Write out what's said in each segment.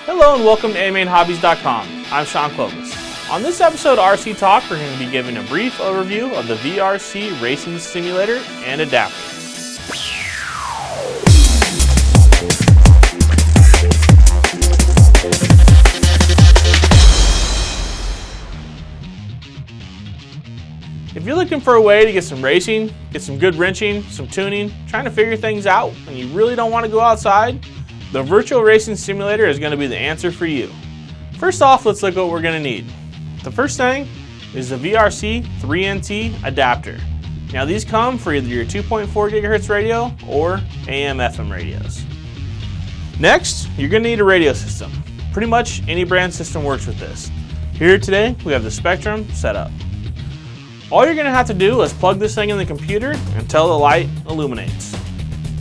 Hello and welcome to AMainHobbies.com. I'm Sean Clovis. On this episode of RC Talk, we're going to be giving a brief overview of the VRC Racing Simulator and Adapter. If you're looking for a way to get some racing, get some good wrenching, some tuning, trying to figure things out, and you really don't want to go outside, the Virtual Racing Simulator is going to be the answer for you. First off, let's look at what we're going to need. The first thing is the VRC 3NT adapter. Now these come for either your 2.4 gigahertz radio or AM/FM radios. Next, you're going to need a radio system. Pretty much any brand system works with this. Here today, we have the Spectrum set up. All you're going to have to do is plug this thing in the computer until the light illuminates.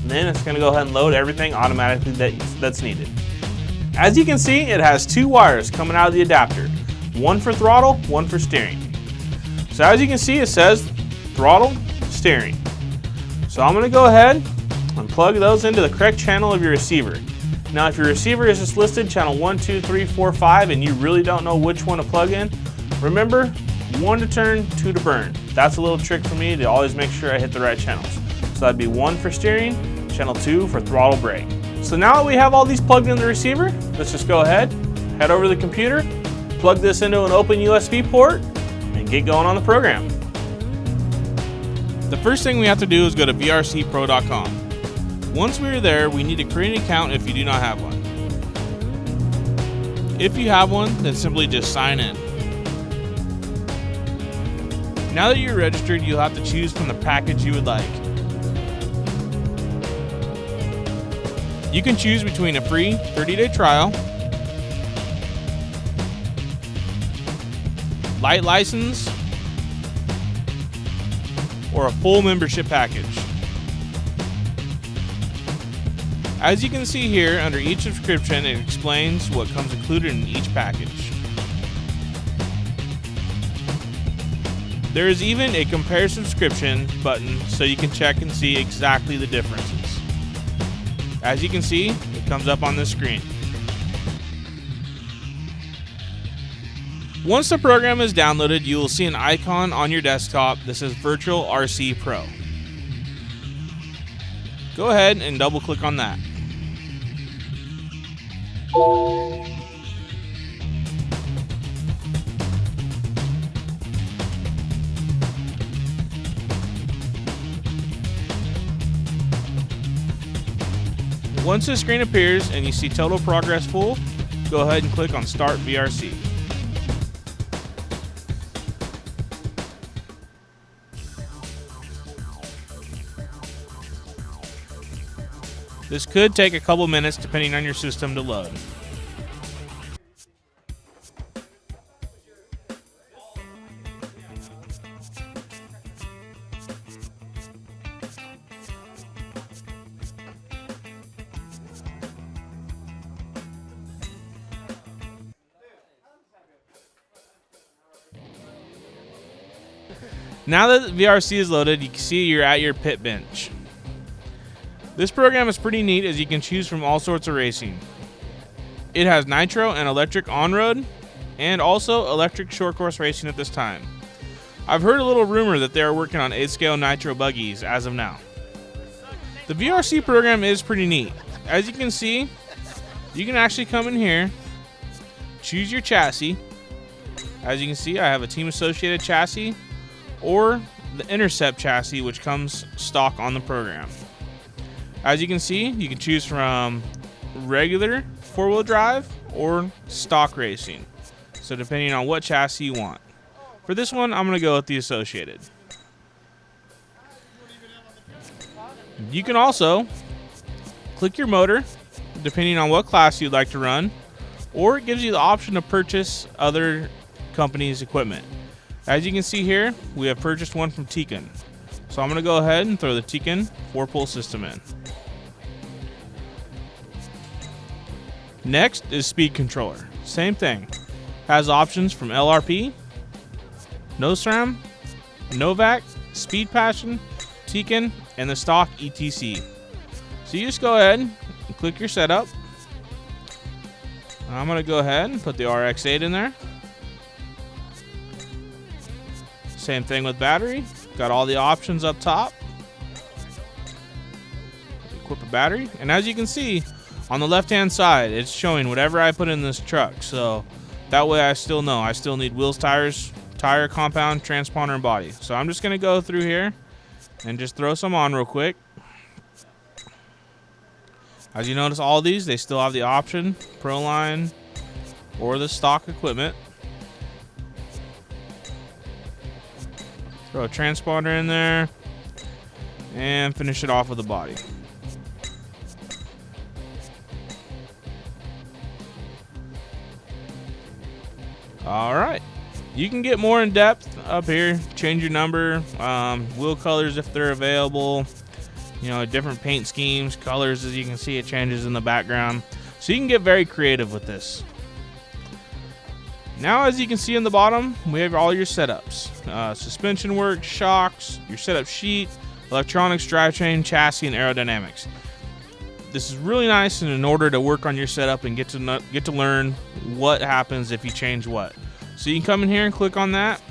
And then it's going to go ahead and load everything automatically that's needed. As you can see, it has two wires coming out of the adapter. One for throttle, one for steering. So as you can see, it says throttle, steering. So I'm going to go ahead and plug those into the correct channel of your receiver. Now if your receiver is just listed channel 1, 2, 3, 4, 5 and you really don't know which one to plug in, remember 1 to turn, 2 to burn. That's a little trick for me to always make sure I hit the right channels. So that'd be 1 for steering, channel 2 for throttle brake. So now that we have all these plugged in the receiver, let's just go ahead, head over to the computer, plug this into an open USB port, and get going on the program. The first thing we have to do is go to vrcpro.com. Once we are there, we need to create an account if you do not have one. If you have one, then simply just sign in. Now that you're registered, you'll have to choose from the package you would like. You can choose between a free 30-day trial, light license, or a full membership package. As you can see here, under each subscription, it explains what comes included in each package. There is even a compare subscription button so you can check and see exactly the differences. As you can see, it comes up on this screen. Once the program is downloaded, you will see an icon on your desktop that says Virtual RC Pro. Go ahead and double click on that. Once the screen appears and you see total progress full, go ahead and click on Start VRC. This could take a couple minutes depending on your system to load. Now that VRC is loaded, you can see you're at your pit bench. This program is pretty neat as you can choose from all sorts of racing. It has nitro and electric on-road, and also electric short course racing at this time. I've heard a little rumor that they are working on 8-scale nitro buggies as of now. The VRC program is pretty neat. As you can see, you can actually come in here, choose your chassis. As you can see, I have a team associated chassis, or the Intercept chassis, which comes stock on the program. As you can see, you can choose from regular 4-wheel drive or stock racing. So depending on what chassis you want. For this one, I'm going to go with the Associated. You can also click your motor, depending on what class you'd like to run, or it gives you the option to purchase other companies' equipment. As you can see here, we have purchased one from Tekin. So I'm going to go ahead and throw the Tekin 4-pole system in. Next is speed controller. Same thing. Has options from LRP, NoSram, Novak, Speed Passion, Tekin, and the stock ETC. So you just go ahead and click your setup. I'm gonna go ahead and put the RX-8 in there. Same thing with battery. Got all the options up top. Equip a battery, and as you can see on the left-hand side, it's showing whatever I put in this truck. So that way I still know I still need wheels, tires, tire, compound, transponder, and body. So I'm just gonna go through here and just throw some on real quick. As you notice, all these, they still have the option, Pro Line or the stock equipment. Throw a transponder in there and finish it off with the body. All right, you can get more in depth up here. Change your number, wheel colors if they're available. You know, different paint schemes, colors. As you can see, it changes in the background. So you can get very creative with this. Now, as you can see in the bottom, we have all your setups. Suspension work, shocks, your setup sheet, electronics, drivetrain, chassis, and aerodynamics. This is really nice in order to work on your setup and get to learn what happens if you change what. So you can come in here and click on that.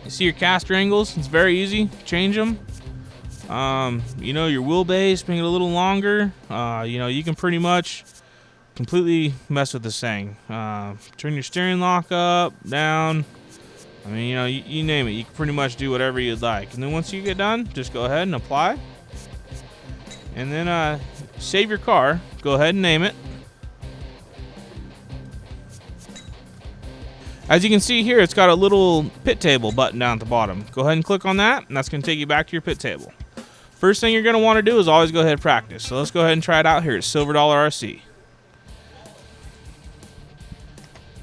You see your caster angles. It's very easy. Change them. You know, your wheelbase, make it a little longer. You know, you can pretty much completely mess with this thing. Turn your steering lock up, down. I mean, you know, you name it. You can pretty much do whatever you'd like. And then once you get done, just go ahead and apply. And then save your car. Go ahead and name it. As you can see here, it's got a little pit table button down at the bottom. Go ahead and click on that, and that's going to take you back to your pit table. First thing you're going to want to do is always go ahead and practice. So let's go ahead and try it out here at Silver Dollar RC.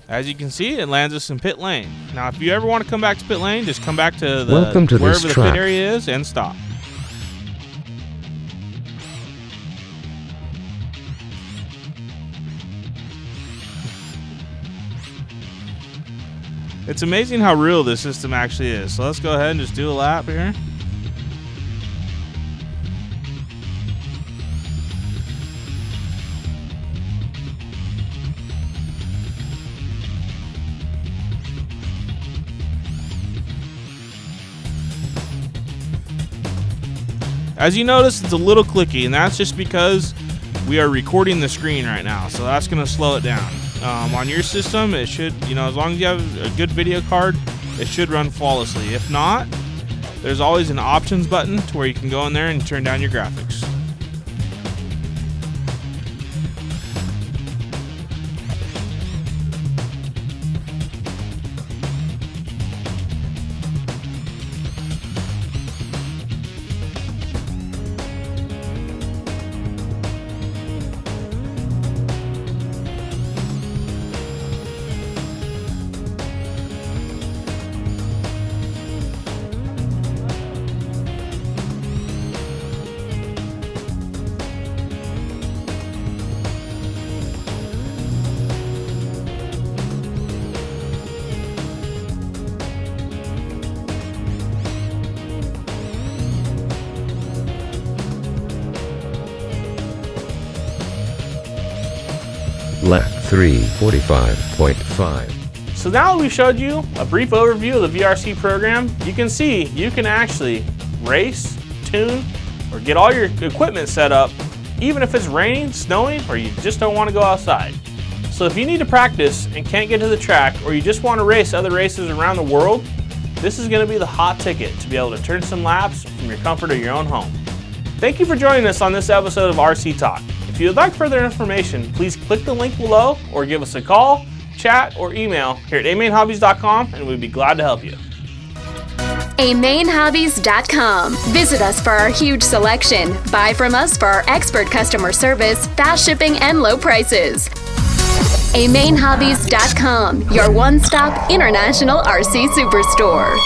As you can see, it lands us in pit lane. Now, if you ever want to come back to pit lane, just come back to wherever the pit area is and stop. It's amazing how real this system actually is. So let's go ahead and just do a lap here. As you notice, it's a little clicky, and that's just because we are recording the screen right now. So that's going to slow it down. On your system, it should, you know, as long as you have a good video card, it should run flawlessly. If not, there's always an options button to where you can go in there and turn down your graphics. Lap 345.5. So now that we've showed you a brief overview of the VRC program, you can see you can actually race, tune, or get all your equipment set up even if it's raining, snowing, or you just don't want to go outside. So if you need to practice and can't get to the track, or you just want to race other races around the world, this is going to be the hot ticket to be able to turn some laps from your comfort of your own home. Thank you for joining us on this episode of RC Talk. If you would like further information, please click the link below or give us a call, chat, or email here at AMainHobbies.com, and we'd be glad to help you. AMainHobbies.com. Visit us for our huge selection. Buy from us for our expert customer service, fast shipping, and low prices. AMainHobbies.com, your one-stop international RC superstore.